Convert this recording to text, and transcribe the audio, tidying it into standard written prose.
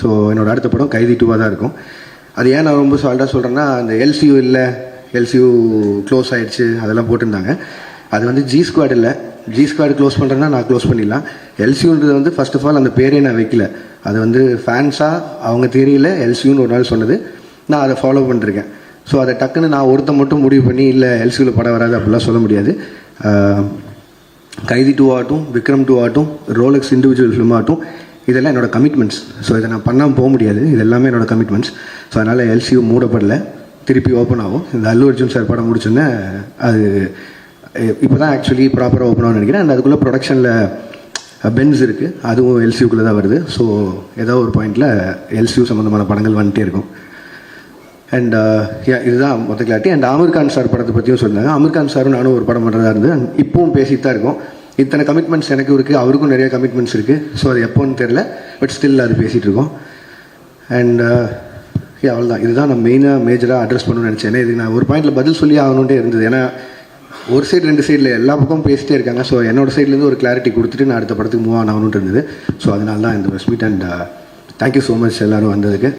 So என்னோடய அடுத்த படம் கைதி 2 தான் இருக்கும். அது ஏன் நான் ரொம்ப சால்ட்டாக சொல்கிறேன்னா, அந்த எல்சியூ இல்லை, எல்சியூ க்ளோஸ் ஆகிடுச்சு அதெல்லாம் போட்டிருந்தாங்க. அது வந்து ஜி ஸ்குவாட் இல்லை. ஜி ஸ்குவாட் க்ளோஸ் பண்ணுறேன்னா நான் க்ளோஸ் பண்ணிடலாம். எல்சியூன்றது வந்து ஃபர்ஸ்ட் ஆஃப் ஆல் அந்த பேரே நான் வைக்கல. அது வந்து ஃபேன்ஸாக அவங்க தெரியல எல்சியூன்னு ஒரு நாள் சொன்னது, நான் அதை ஃபாலோ பண்ணிருக்கேன். ஸோ அதை டக்குன்னு நான் ஒருத்த மட்டும் முடிவு பண்ணி இல்லை எல்சியூவில் படம் வராது அப்படிலாம் சொல்ல முடியாது. கைதி 2 ஆகட்டும், விக்ரம் 2 ஆகட்டும், ரோலெக்ஸ் இண்டிவிஜுவல் ஃபிலிம் ஆகட்டும், இதெல்லாம் என்னோடய கமிட்மெண்ட்ஸ். ஸோ இதை நான் பண்ணாமல் போக முடியாது. இது எல்லாமே என்னோடய கமிட்மெண்ட்ஸ். ஸோ அதனால் எல்சியூ மூடப்படலை, திருப்பி ஓப்பன் ஆகும். இந்த அல்லு அர்ஜுன் சார் படம் முடிச்சோன்னே அது இப்போ தான் ஆக்சுவலி ப்ராப்பராக ஓப்பன் ஆகும்னு நினைக்கிறேன். அண்ட் அதுக்குள்ளே ப்ரொடக்ஷனில் பென்ஸ் இருக்குது, அதுவும் எல்சியூக்குள்ளே தான் வருது. ஸோ ஏதோ ஒரு பாயிண்டில் எல்சியூ சம்மந்தமான படங்கள் வந்துகிட்டே இருக்கும். அண்ட் இதுதான் மொத்த clarity. And Aamir Khan sir படத்தை பற்றியும் சொன்னாங்க. ஆமீர் கான் சாரும் நானும் ஒரு படம் பண்ணுறதா இருந்து இப்பவும் பேசிட்டு தான் இருக்கோம். இத்தனை கமிட்மெண்ட்ஸ் எனக்கு இருக்குது, அவருக்கும் நிறைய கமிட்மெண்ட்ஸ் இருக்குது. ஸோ அது எப்போன்னு தெரில, பட் ஸ்டில் அது பேசிகிட்டு இருக்கோம். அண்ட் அவ்வளோதான். இதுதான் நான் மேஜராக அட்ரஸ் பண்ணணும்னு நினச்சேன். ஏன்னா இதுக்கு நான் ஒரு பாயிண்டில் பதில் சொல்லி ஆகணுன்ட்டே இருந்தது. ஏன்னா ஒரு சைடு 2 சைடில் எல்லா பக்கமும் பேசிட்டே இருக்காங்க. ஸோ என்னோடய சைட்லேருந்து ஒரு கிளாரிட்டி கொடுத்துட்டு நான் அடுத்த படத்துக்கு மூவ் ஆகணுன்ட்டு இருந்தது. ஸோ அதனால தான் இந்த press meet. And thank you so much எல்லோரும் வந்ததுக்கு.